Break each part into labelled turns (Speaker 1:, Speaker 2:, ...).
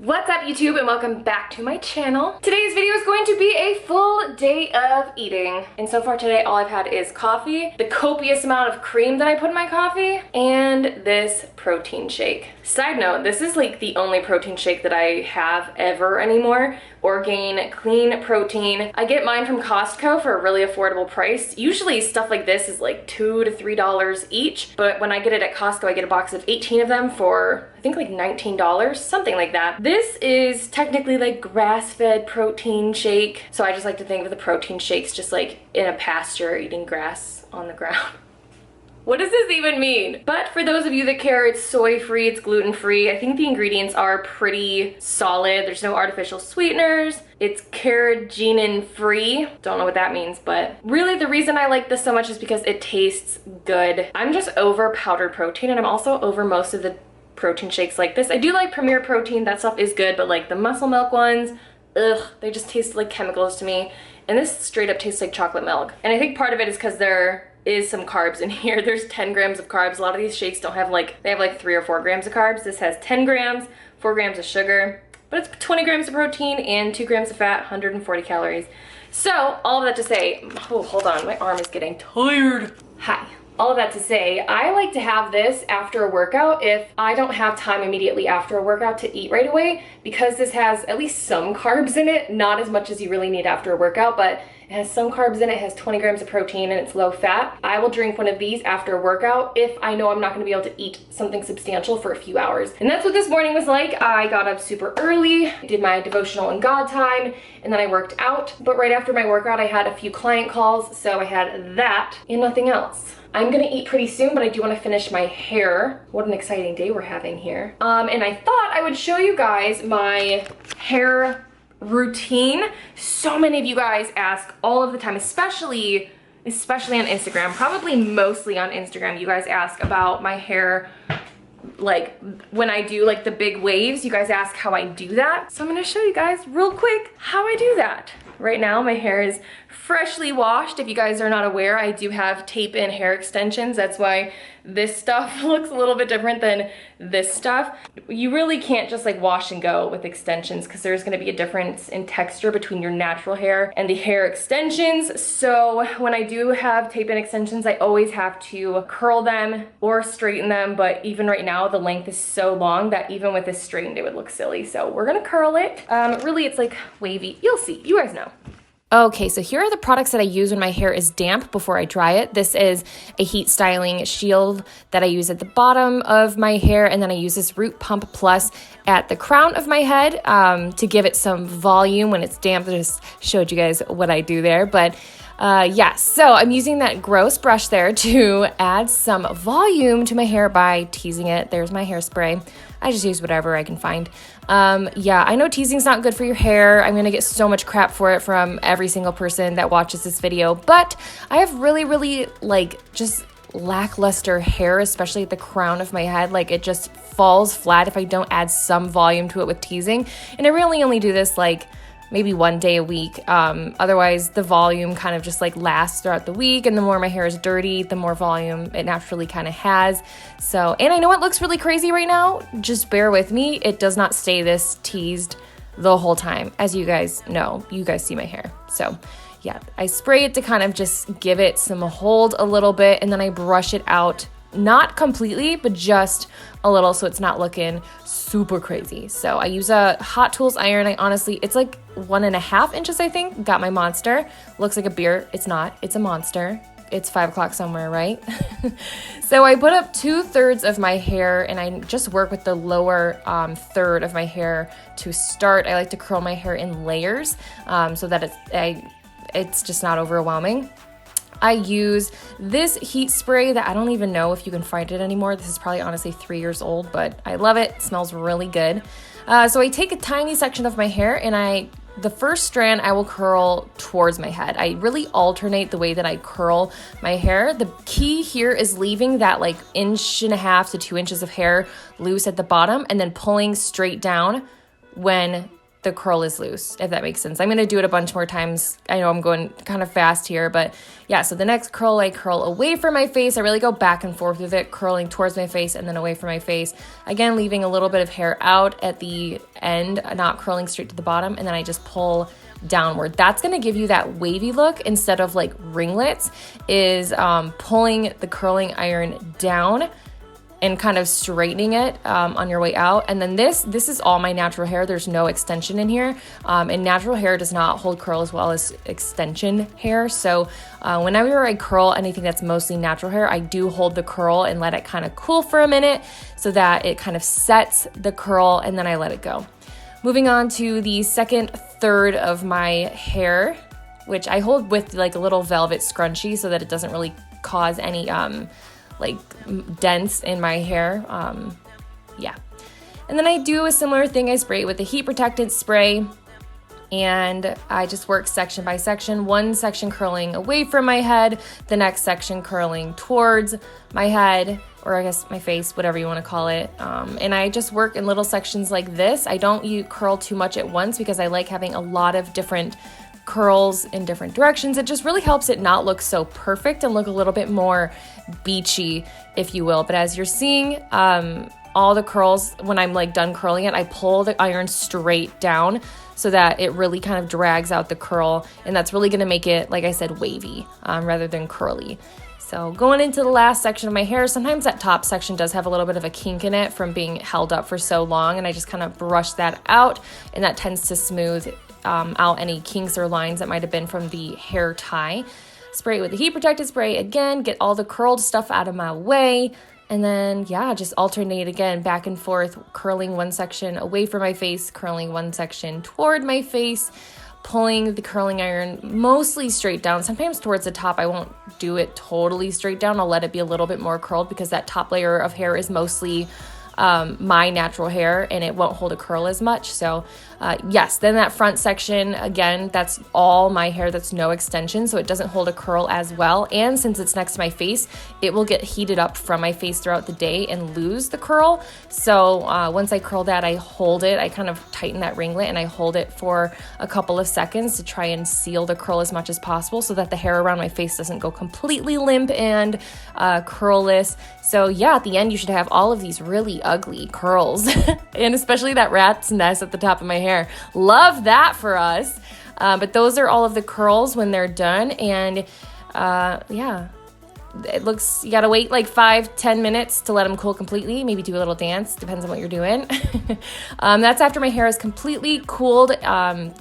Speaker 1: What's up YouTube and welcome back to my channel. Today's video is going to be a full day of eating. And so far today all I've had is coffee, the copious amount of cream that I put in my coffee, and this protein shake. Side note, this is like the only protein shake that I have ever anymore. Orgain, clean protein. I get mine from Costco for a really affordable price. Usually stuff like this is like $2 to $3 each, but when I get it at Costco I get a box of 18 of them for I think like $19, something like that. This is technically like grass-fed protein shake. So I just like to think of the protein shakes just like in a pasture eating grass on the ground. What does this even mean? But for those of you that care, it's soy-free, it's gluten-free. I think the ingredients are pretty solid. There's no artificial sweeteners. It's carrageenan-free. Don't know what that means, but really the reason I like this so much is because it tastes good. I'm just over powdered protein, and I'm also over most of the protein shakes like this. I do like Premier Protein, that stuff is good, but like the Muscle Milk ones, ugh, they just taste like chemicals to me. And this straight up tastes like chocolate milk. And I think part of it is because there is some carbs in here. There's 10 grams of carbs. A lot of these shakes don't have like, they have like 3 or 4 grams of carbs. This has 10 grams, 4 grams of sugar, but it's 20 grams of protein and 2 grams of fat, 140 calories. So all of that to say, oh, hold on, my arm is getting tired. Hi. All of that to say, I like to have this after a workout if I don't have time immediately after a workout to eat right away, because this has at least some carbs in it, not as much as you really need after a workout, but it has some carbs in it, it has 20 grams of protein, and it's low fat. I will drink one of these after a workout if I know I'm not gonna be able to eat something substantial for a few hours. And that's what this morning was like. I got up super early, did my devotional and God time, and then I worked out. But right after my workout, I had a few client calls, so I had that and nothing else. I'm gonna eat pretty soon, but I do wanna finish my hair. What an exciting day we're having here. And I thought I would show you guys my hair routine. So many of you guys ask all of the time, especially on Instagram, probably mostly on Instagram, you guys ask about my hair. Like when I do like the big waves, you guys ask how I do that. So I'm gonna show you guys real quick how I do that. Right now my hair is freshly washed. If you guys are not aware, I do have tape-in hair extensions. That's why this stuff looks a little bit different than this stuff. You really can't just like wash and go with extensions because there's gonna be a difference in texture between your natural hair and the hair extensions. So when I do have tape-in extensions, I always have to curl them or straighten them. But even right now, the length is so long that even with this straightened, it would look silly. So we're gonna curl it. Really, it's like wavy. You'll see, you guys know. Okay, so here are the products that I use when my hair is damp before I dry it. This is a heat styling shield that I use at the bottom of my hair, and then I use this Root Pump Plus at the crown of my head to give it some volume when it's damp. I just showed you guys what I do there, but yes, so I'm using that gross brush there to add some volume to my hair by teasing it. There's my hairspray. I just use whatever I can find. Yeah, I know teasing's not good for your hair. I'm gonna get so much crap for it from every single person that watches this video, but I have really like just lackluster hair, especially at the crown of my head. Like it just falls flat if I don't add some volume to it with teasing. And I really only do this like maybe 1 day a week. Otherwise, the volume kind of just like lasts throughout the week, and the more my hair is dirty, the more volume it naturally kind of has. So, and I know it looks really crazy right now. Just bear with me. It does not stay this teased the whole time. As you guys know, you guys see my hair. So yeah, I spray it to kind of just give it some hold a little bit, and then I brush it out. Not completely, but just a little so it's not looking super crazy. So I use a Hot Tools iron. It's like 1.5 inches, I think. Got my Monster. Looks like a beer. It's not. It's a Monster. It's 5 o'clock somewhere, right? So I put up 2/3 of my hair, and I just work with the lower third of my hair to start. I like to curl my hair in layers so that it's just not overwhelming. I use this heat spray that I don't even know if you can find it anymore. This is probably honestly 3 years old, but I love it. It smells really good. So I take a tiny section of my hair, and the first strand I will curl towards my head. I really alternate the way that I curl my hair. The key here is leaving that like 1.5 to 2 inches of hair loose at the bottom, and then pulling straight down when the curl is loose, if that makes sense. I'm going to do it a bunch more times. I know I'm going kind of fast here, but yeah, so the next curl, I curl away from my face. I really go back and forth with it, curling towards my face and then away from my face. Again, leaving a little bit of hair out at the end, not curling straight to the bottom, and then I just pull downward. That's going to give you that wavy look instead of like ringlets, is pulling the curling iron down and kind of straightening it on your way out. And then this is all my natural hair. There's no extension in here. And natural hair does not hold curl as well as extension hair. So whenever I curl anything that's mostly natural hair, I do hold the curl and let it kind of cool for a minute so that it kind of sets the curl, and then I let it go. Moving on to the second third of my hair, which I hold with like a little velvet scrunchie so that it doesn't really cause any like dents in my hair. Yeah. And then I do a similar thing. I spray it with the heat protectant spray, and I just work section by section. One section curling away from my head, the next section curling towards my head, or I guess my face, whatever you want to call it. And I just work in little sections like this. I don't curl too much at once because I like having a lot of different curls in different directions. It just really helps it not look so perfect and look a little bit more beachy, if you will. But as you're seeing, all the curls, when I'm like done curling it, I pull the iron straight down so that it really kind of drags out the curl, and that's really going to make it, like I said, wavy rather than curly. So going into the last section of my hair, sometimes that top section does have a little bit of a kink in it from being held up for so long, and I just kind of brush that out, and that tends to smooth out any kinks or lines that might have been from the hair tie. Spray it with the heat protectant spray again, get all the curled stuff out of my way, and then yeah, just alternate again back and forth, curling one section away from my face, curling one section toward my face, pulling the curling iron mostly straight down. Sometimes towards the top I won't do it totally straight down. I'll let it be a little bit more curled because that top layer of hair is mostly my natural hair, and it won't hold a curl as much. So yes, then that front section, again, that's all my hair, that's no extension, so it doesn't hold a curl as well. And since it's next to my face, it will get heated up from my face throughout the day and lose the curl. So once I curl that, I hold it, I kind of tighten that ringlet and I hold it for a couple of seconds to try and seal the curl as much as possible so that the hair around my face doesn't go completely limp and curlless. So yeah, at the end you should have all of these really ugly curls and especially that rat's nest at the top of my hair. Love that for us. But those are all of the curls when they're done, and yeah, it looks, you gotta wait like 5-10 minutes to let them cool completely, maybe do a little dance, depends on what you're doing. That's after my hair is completely cooled.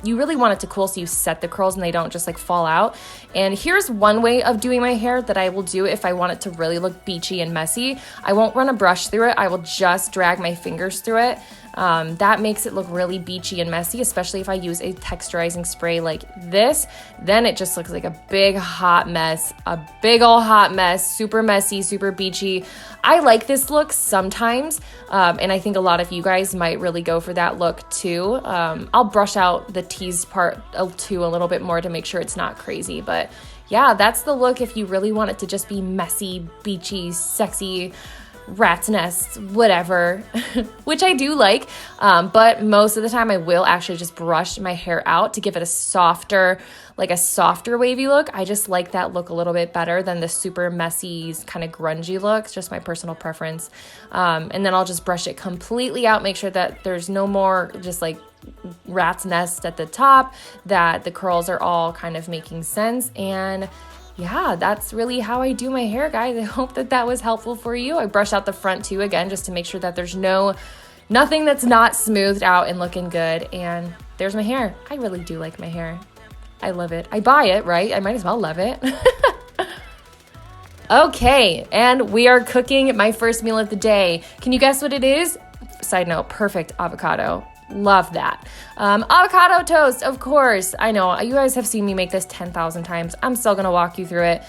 Speaker 1: You really want it to cool so you set the curls and they don't just like fall out. And here's one way of doing my hair that I will do if I want it to really look beachy and messy. I won't run a brush through it, I will just drag my fingers through it. That makes it look really beachy and messy, especially if I use a texturizing spray like this. Then it just looks like a big hot mess, a big old hot mess, super messy, super beachy. I like this look sometimes, and I think a lot of you guys might really go for that look too. I'll brush out the teased part too a little bit more to make sure it's not crazy, but yeah, that's the look if you really want it to just be messy, beachy, sexy, rat's nests, whatever, which I do like, but most of the time I will actually just brush my hair out to give it a softer wavy look. I just like that look a little bit better than the super messy kind of grungy look. It's just my personal preference. And then I'll just brush it completely out, make sure that there's no more just like rat's nest at the top, that the curls are all kind of making sense. And yeah, that's really how I do my hair, guys. I hope that that was helpful for you. I brush out the front too, again, just to make sure that there's nothing that's not smoothed out and looking good. And there's my hair. I really do like my hair. I love it. I buy it, right? I might as well love it. Okay, and we are cooking my first meal of the day. Can you guess what it is? Side note, perfect avocado. Love that. Avocado toast, of course. I know, you guys have seen me make this 10,000 times. I'm still gonna walk you through it.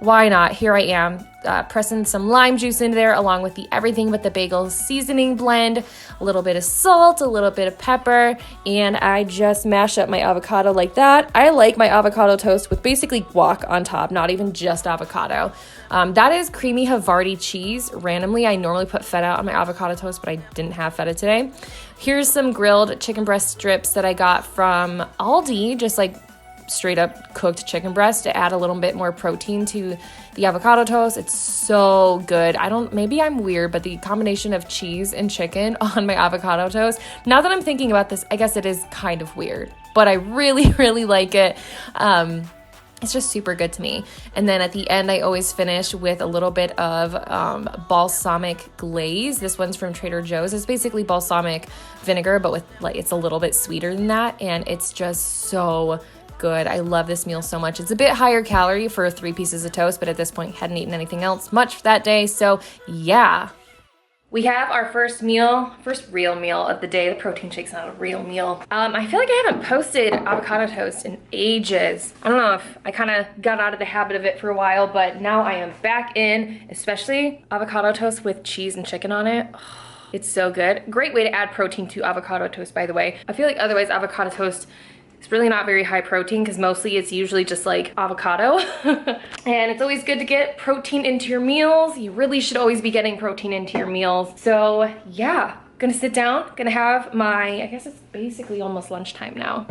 Speaker 1: Why not? Here I am, pressing some lime juice into there along with the Everything But the Bagel seasoning blend, a little bit of salt, a little bit of pepper, and I just mash up my avocado like that. I like my avocado toast with basically guac on top, not even just avocado. That is creamy Havarti cheese. Randomly, I normally put feta on my avocado toast, but I didn't have feta today. Here's some grilled chicken breast strips that I got from Aldi, just like straight up cooked chicken breast to add a little bit more protein to the avocado toast. It's so good. Maybe I'm weird, but the combination of cheese and chicken on my avocado toast, now that I'm thinking about this, I guess it is kind of weird, but I really, really like it. It's just super good to me. And then at the end, I always finish with a little bit of balsamic glaze. This one's from Trader Joe's. It's basically balsamic vinegar, but with like, it's a little bit sweeter than that. And it's just so good. I love this meal so much. It's a bit higher calorie for 3 pieces of toast, but at this point hadn't eaten anything else much that day. So yeah. We have our first real meal of the day. The protein shake's not a real meal. I feel like I haven't posted avocado toast in ages. I don't know if I kind of got out of the habit of it for a while, but now I am back in, especially avocado toast with cheese and chicken on it. Oh, it's so good. Great way to add protein to avocado toast, by the way. I feel like otherwise avocado toast, it's really not very high protein because mostly it's usually just like avocado. And it's always good to get protein into your meals. You really should always be getting protein into your meals. So yeah, gonna sit down, gonna have my, I guess it's basically almost lunchtime now.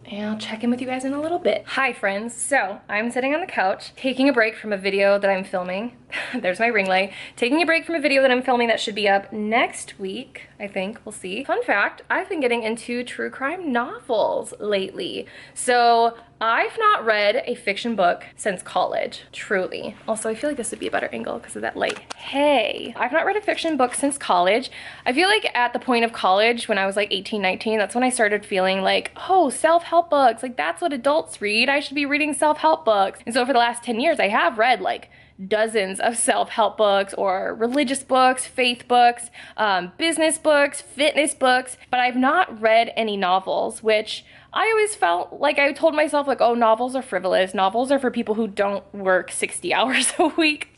Speaker 1: And I'll check in with you guys in a little bit. Hi friends, so I'm sitting on the couch, taking a break from a video that I'm filming. There's my ring light. Taking a break from a video that I'm filming that should be up next week, I think, we'll see. Fun fact, I've been getting into true crime novels lately. So I've not read a fiction book since college, truly. Also, I feel like this would be a better angle because of that light. Hey, I've not read a fiction book since college. I feel like at the point of college, when I was like 18, 19, that's when I started feeling like, oh, self-help books, like that's what adults read. I should be reading self-help books. And so for the last 10 years, I have read like dozens of self-help books or religious books, faith books, business books, fitness books, but I've not read any novels, which I always felt like I told myself like, oh, novels are frivolous. Novels are for people who don't work 60 hours a week,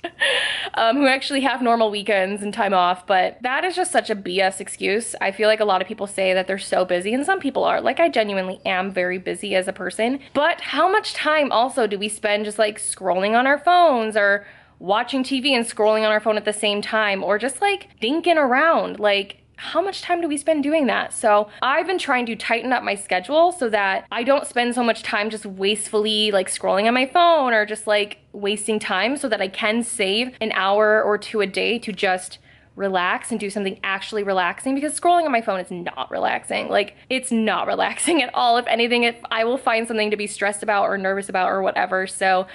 Speaker 1: who actually have normal weekends and time off. But that is just such a BS excuse. I feel like a lot of people say that they're so busy, and some people are. Like, I genuinely am very busy as a person. But how much time also do we spend just like scrolling on our phones or watching TV and scrolling on our phone at the same time, or just like dinking around? Like, how much time do we spend doing that? So I've been trying to tighten up my schedule so that I don't spend so much time just wastefully like scrolling on my phone or just like wasting time, so that I can save an hour or 2 a day to just relax and do something actually relaxing, because scrolling on my phone is not relaxing. Like, it's not relaxing at all. If anything, I will find something to be stressed about or nervous about or whatever. So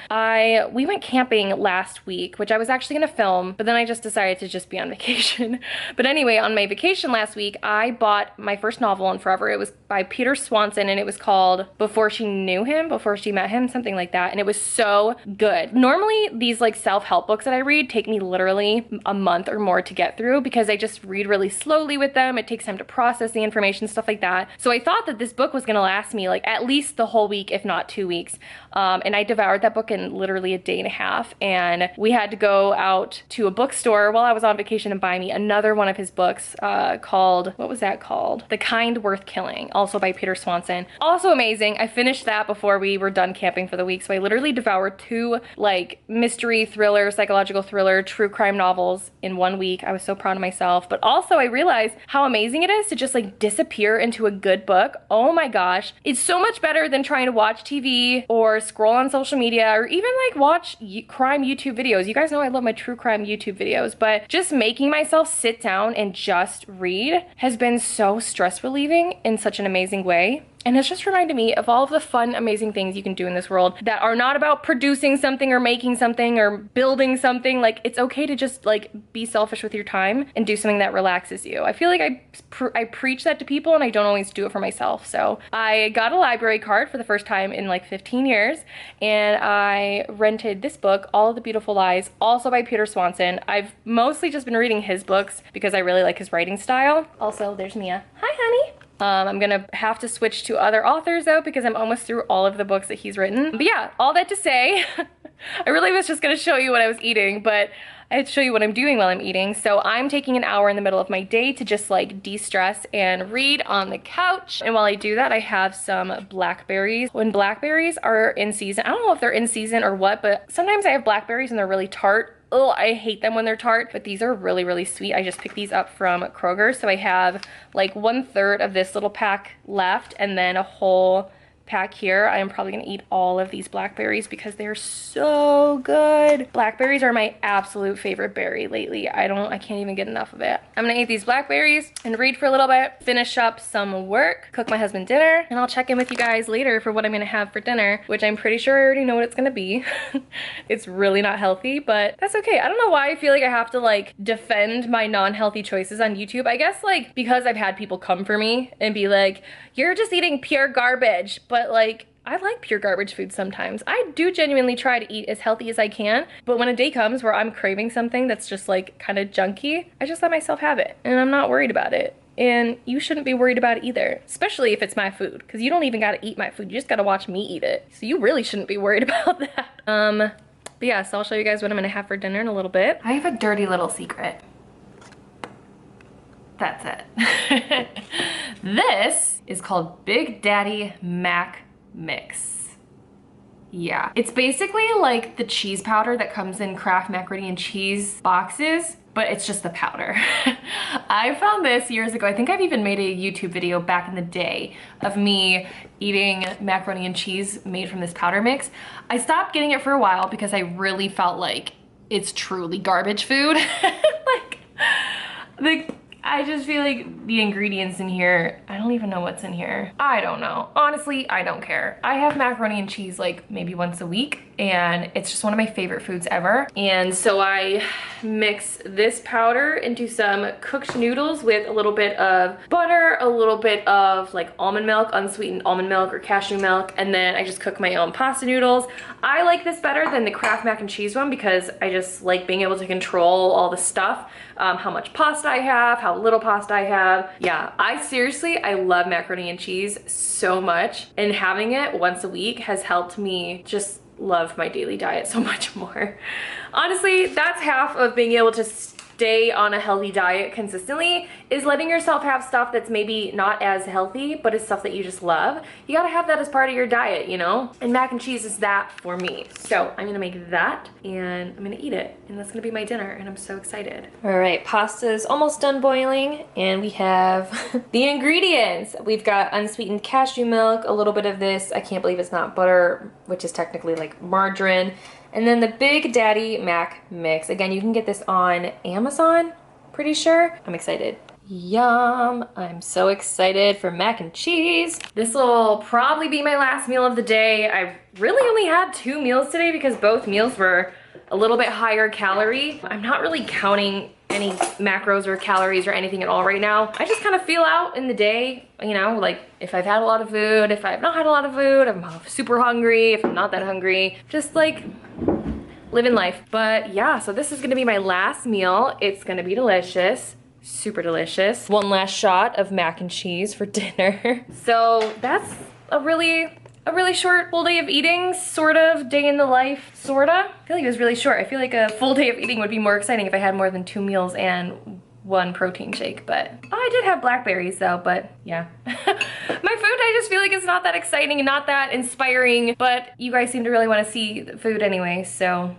Speaker 1: we went camping last week, which I was actually gonna film, but then I just decided to just be on vacation. But anyway, on my vacation last week, I bought my first novel in forever. It was by Peter Swanson, and it was called Before She Met Him, something like that. And it was so good. Normally, these like self-help books that I read take me literally a month or more to get through, because I just read really slowly with them. It takes time to process the information, stuff like that. So I thought that this book was gonna last me like at least the whole week, if not 2 weeks. And I devoured that book in literally a day and a half. And we had to go out to a bookstore while I was on vacation and buy me another one of his books called, what was that called? The Kind Worth Killing, also by Peter Swanson. Also amazing. I finished that before we were done camping for the week. So I literally devoured 2 like mystery thriller, psychological thriller, true crime novels in 1 week. I was so proud of myself. But also I realized how amazing it is to just like disappear into a good book. Oh my gosh. It's so much better than trying to watch TV or scroll on social media or even like watch crime YouTube videos. You guys know I love my true crime YouTube videos, but just making myself sit down and just read has been so stress relieving in such an amazing way. And it's just reminded me of all of the fun, amazing things you can do in this world that are not about producing something or making something or building something. Like, it's okay to just like be selfish with your time and do something that relaxes you. I feel like I preach that to people, and I don't always do it for myself. So I got a library card for the first time in like 15 years, and I rented this book, All of the Beautiful Lies, also by Peter Swanson. I've mostly just been reading his books because I really like his writing style. Also, there's Mia. Hi, honey. I'm gonna have to switch to other authors though, because I'm almost through all of the books that he's written. But yeah, all that to say, I really was just gonna show you what I was eating, but I had to show you what I'm doing while I'm eating. So I'm taking an hour in the middle of my day to just like de-stress and read on the couch. And while I do that, I have some blackberries. When blackberries are in season, I don't know if they're in season or what, but sometimes I have blackberries and they're really tart oh, I hate them when they're tart, but these are really, really sweet. I just picked these up from Kroger, so I have like 1/3 of this little pack left and then a whole pack here. I am probably gonna eat all of these blackberries because they're so good. Blackberries are my absolute favorite berry lately. I can't even get enough of it. I'm gonna eat these blackberries and read for a little bit, finish up some work, cook my husband dinner, and I'll check in with you guys later for what I'm gonna have for dinner, which I'm pretty sure I already know what it's gonna be. It's really not healthy, but that's okay. I don't know why I feel like I have to like defend my non-healthy choices on YouTube. I guess like because I've had people come for me and be like, you're just eating pure garbage, but like, I like pure garbage food sometimes. I do genuinely try to eat as healthy as I can, but when a day comes where I'm craving something that's just like kind of junky, I just let myself have it and I'm not worried about it. And you shouldn't be worried about it either, especially if it's my food, because you don't even gotta eat my food, you just gotta watch me eat it. So you really shouldn't be worried about that. But yeah, so I'll show you guys what I'm gonna have for dinner in a little bit. I have a dirty little secret. That's it. This is called Big Daddy Mac Mix. Yeah, it's basically like the cheese powder that comes in Kraft macaroni and cheese boxes, but it's just the powder. I found this years ago. I think I've even made a YouTube video back in the day of me eating macaroni and cheese made from this powder mix. I stopped getting it for a while because I really felt like it's truly garbage food. I just feel like the ingredients in here, I don't even know what's in here. I don't know. Honestly, I don't care. I have macaroni and cheese like maybe once a week and it's just one of my favorite foods ever. And so I mix this powder into some cooked noodles with a little bit of butter, a little bit of like almond milk, unsweetened almond milk or cashew milk, and then I just cook my own pasta noodles. I like this better than the Kraft mac and cheese one because I just like being able to control all the stuff, how much pasta I have, how little pasta I have. Yeah, I love macaroni and cheese so much, and having it once a week has helped me just love my daily diet so much more. Honestly, that's half of being able to stay on a healthy diet consistently, is letting yourself have stuff that's maybe not as healthy, but it's stuff that you just love. You gotta have that as part of your diet, you know? And mac and cheese is that for me. So I'm gonna make that and I'm gonna eat it. And that's gonna be my dinner and I'm so excited. All right, pasta's almost done boiling and we have the ingredients. We've got unsweetened cashew milk, a little bit of this, I can't believe it's not butter, which is technically like margarine. And then the Big Daddy Mac Mix. Again, you can get this on Amazon, pretty sure. I'm excited. Yum, I'm so excited for mac and cheese. This will probably be my last meal of the day. I really only had 2 meals today because both meals were a little bit higher calorie. I'm not really counting any macros or calories or anything at all right now. I just kind of feel out in the day, you know, like if I've had a lot of food, if I've not had a lot of food, I'm super hungry, if I'm not that hungry, just like living life. But yeah, so this is gonna be my last meal. It's gonna be delicious, super delicious. One last shot of mac and cheese for dinner. So that's a really short full day of eating, sort of, day in the life, sorta. I feel like it was really short. I feel like a full day of eating would be more exciting if I had more than 2 meals and 1 protein shake, but I did have blackberries though, but yeah. My food, I just feel like it's not that exciting and not that inspiring, but you guys seem to really want to see the food anyway, so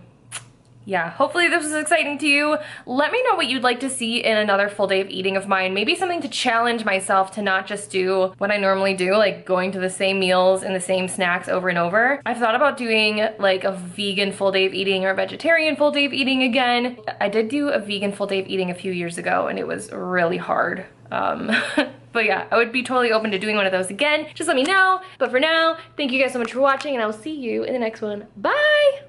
Speaker 1: yeah, hopefully this was exciting to you. Let me know what you'd like to see in another full day of eating of mine. Maybe something to challenge myself to not just do what I normally do, like going to the same meals and the same snacks over and over. I've thought about doing like a vegan full day of eating or a vegetarian full day of eating again. I did do a vegan full day of eating a few years ago and it was really hard. But yeah, I would be totally open to doing one of those again. Just let me know. But for now, thank you guys so much for watching and I will see you in the next one. Bye!